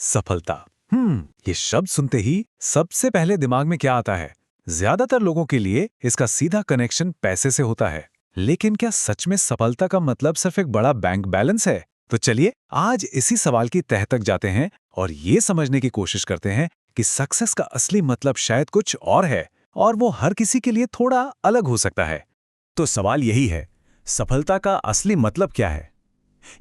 सफलता। ये शब्द सुनते ही सबसे पहले दिमाग में क्या आता है? ज्यादातर लोगों के लिए इसका सीधा कनेक्शन पैसे से होता है। लेकिन क्या सच में सफलता का मतलब सिर्फ एक बड़ा बैंक बैलेंस है? तो चलिए आज इसी सवाल की तह तक जाते हैं और ये समझने की कोशिश करते हैं कि सक्सेस का असली मतलब शायद कुछ और है और वो हर किसी के लिए थोड़ा अलग हो सकता है। तो सवाल यही है, सफलता का असली मतलब क्या है?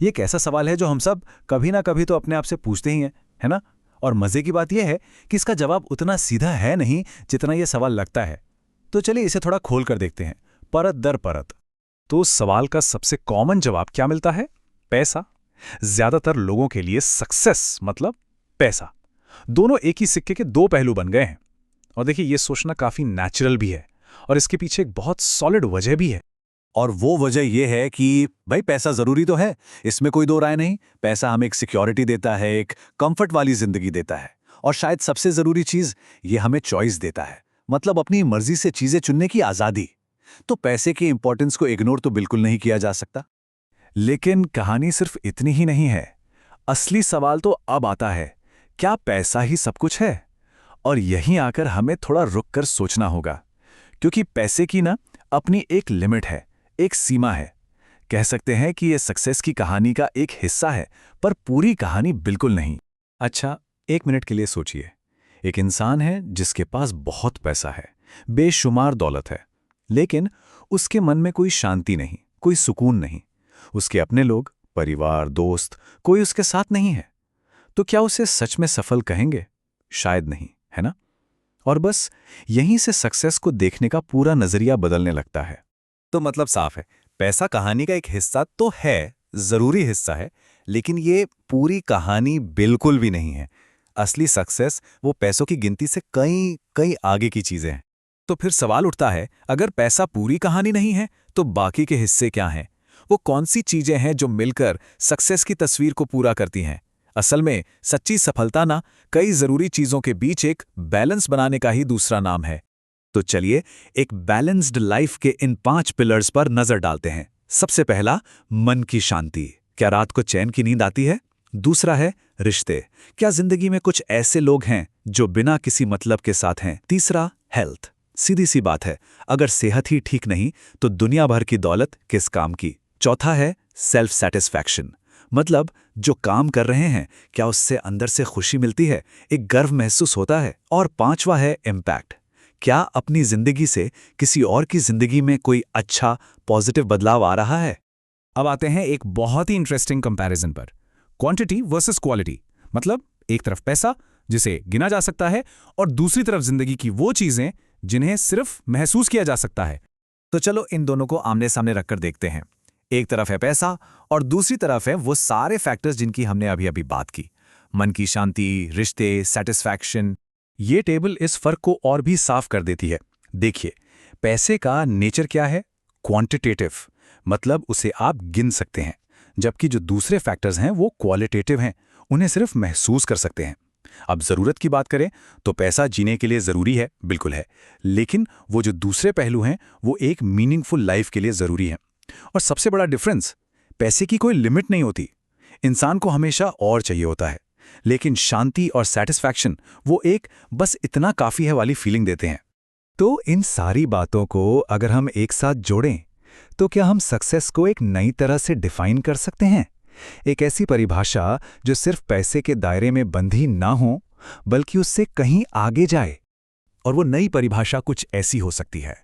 ये एक ऐसा सवाल है जो हम सब कभी ना कभी तो अपने आप से पूछते ही हैं, है ना? और मजे की बात यह है कि इसका जवाब उतना सीधा है नहीं जितना यह सवाल लगता है। तो चलिए इसे थोड़ा खोल कर देखते हैं, परत दर परत। तो उस सवाल का सबसे कॉमन जवाब क्या मिलता है? पैसा। ज्यादातर लोगों के लिए सक्सेस मतलब पैसा। दोनों एक ही सिक्के के दो पहलू बन गए हैं। और देखिए, ये सोचना काफी नेचुरल भी है और इसके पीछे एक बहुत सॉलिड वजह भी है। और वो वजह यह है कि भाई पैसा जरूरी तो है, इसमें कोई दो राय नहीं। पैसा हमें एक सिक्योरिटी देता है, एक कंफर्ट वाली जिंदगी देता है, और शायद सबसे जरूरी चीज ये हमें चॉइस देता है, मतलब अपनी मर्जी से चीजें चुनने की आजादी। तो पैसे की इंपॉर्टेंस को इग्नोर तो बिल्कुल नहीं किया जा सकता। लेकिन कहानी सिर्फ इतनी ही नहीं है। असली सवाल तो अब आता है, क्या पैसा ही सब कुछ है? और यहीं आकर हमें थोड़ा रुक कर सोचना होगा, क्योंकि पैसे की ना अपनी एक लिमिट है, एक सीमा है। कह सकते हैं कि यह सक्सेस की कहानी का एक हिस्सा है, पर पूरी कहानी बिल्कुल नहीं। अच्छा, एक मिनट के लिए सोचिए। एक इंसान है जिसके पास बहुत पैसा है, बेशुमार दौलत है, लेकिन उसके मन में कोई शांति नहीं, कोई सुकून नहीं। उसके अपने लोग, परिवार, दोस्त, कोई उसके साथ नहीं है। तो क्या उसे सच में सफल कहेंगे? शायद नहीं, है ना? और बस यहीं से सक्सेस को देखने का पूरा नजरिया बदलने लगता है। तो मतलब साफ है, पैसा कहानी का एक हिस्सा तो है, जरूरी हिस्सा है, लेकिन ये पूरी कहानी बिल्कुल भी नहीं है। असली सक्सेस वो पैसों की गिनती से कई कई आगे की चीजें हैं। तो फिर सवाल उठता है, अगर पैसा पूरी कहानी नहीं है तो बाकी के हिस्से क्या हैं? वो कौन सी चीजें हैं जो मिलकर सक्सेस की तस्वीर को पूरा करती हैं? असल में सच्ची सफलता ना कई जरूरी चीजों के बीच एक बैलेंस बनाने का ही दूसरा नाम है। तो चलिए एक बैलेंस्ड लाइफ के इन 5 पिलर्स पर नजर डालते हैं। सबसे पहला, मन की शांति। क्या रात को चैन की नींद आती है? दूसरा है रिश्ते। क्या जिंदगी में कुछ ऐसे लोग हैं जो बिना किसी मतलब के साथ हैं? तीसरा, हेल्थ। सीधी सी बात है, अगर सेहत ही ठीक नहीं तो दुनिया भर की दौलत किस काम की? चौथा है सेल्फ सेटिस्फैक्शन, मतलब जो काम कर रहे हैं क्या उससे अंदर से खुशी मिलती है, एक गर्व महसूस होता है? और पांचवा है इम्पैक्ट। क्या अपनी जिंदगी से किसी और की जिंदगी में कोई अच्छा पॉजिटिव बदलाव आ रहा है? अब आते हैं एक बहुत ही इंटरेस्टिंग कंपैरिजन पर, क्वांटिटी वर्सेस क्वालिटी। मतलब एक तरफ पैसा जिसे गिना जा सकता है और दूसरी तरफ जिंदगी की वो चीजें जिन्हें सिर्फ महसूस किया जा सकता है। तो चलो इन दोनों को आमने सामने रखकर देखते हैं। एक तरफ है पैसा और दूसरी तरफ है वो सारे फैक्टर्स जिनकी हमने अभी अभी बात की। मन की शांति, रिश्ते, सेटिस्फैक्शन। ये टेबल इस फर्क को और भी साफ कर देती है। देखिए, पैसे का नेचर क्या है? क्वांटिटेटिव, मतलब उसे आप गिन सकते हैं, जबकि जो दूसरे फैक्टर्स हैं वो क्वालिटेटिव हैं, उन्हें सिर्फ महसूस कर सकते हैं। अब जरूरत की बात करें तो पैसा जीने के लिए जरूरी है, बिल्कुल है, लेकिन वो जो दूसरे पहलू हैं वो एक मीनिंगफुल लाइफ के लिए जरूरी हैं। और सबसे बड़ा डिफरेंस, पैसे की कोई लिमिट नहीं होती। इंसान को हमेशा और चाहिए होता है, लेकिन शांति और सैटिस्फैक्शन वो एक बस इतना काफी है वाली फीलिंग देते हैं। तो इन सारी बातों को अगर हम एक साथ जोड़ें तो क्या हम सक्सेस को एक नई तरह से डिफाइन कर सकते हैं? एक ऐसी परिभाषा जो सिर्फ पैसे के दायरे में बंधी ना हो बल्कि उससे कहीं आगे जाए। और वो नई परिभाषा कुछ ऐसी हो सकती है,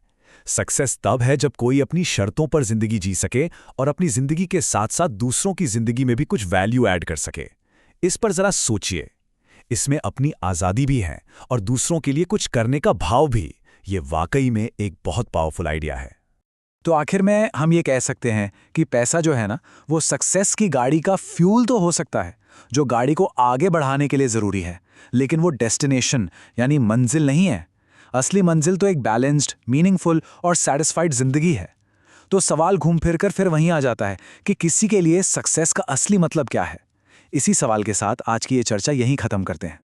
सक्सेस तब है जब कोई अपनी शर्तों पर जिंदगी जी सके और अपनी जिंदगी के साथ साथ दूसरों की जिंदगी में भी कुछ वैल्यू ऐड कर सके। इस पर जरा सोचिए, इसमें अपनी आजादी भी है और दूसरों के लिए कुछ करने का भाव भी। ये वाकई में एक बहुत पावरफुल आइडिया है। तो आखिर में हम ये कह सकते हैं कि पैसा जो है ना, वो सक्सेस की गाड़ी का फ्यूल तो हो सकता है, जो गाड़ी को आगे बढ़ाने के लिए जरूरी है, लेकिन वो डेस्टिनेशन यानी मंजिल नहीं है। असली मंजिल तो एक बैलेंस्ड, मीनिंगफुल और सैटिस्फाइड जिंदगी है। तो सवाल घूम फिर कर फिर वहीं आ जाता है कि किसी के लिए सक्सेस का असली मतलब क्या है। इसी सवाल के साथ आज की ये चर्चा यहीं खत्म करते हैं।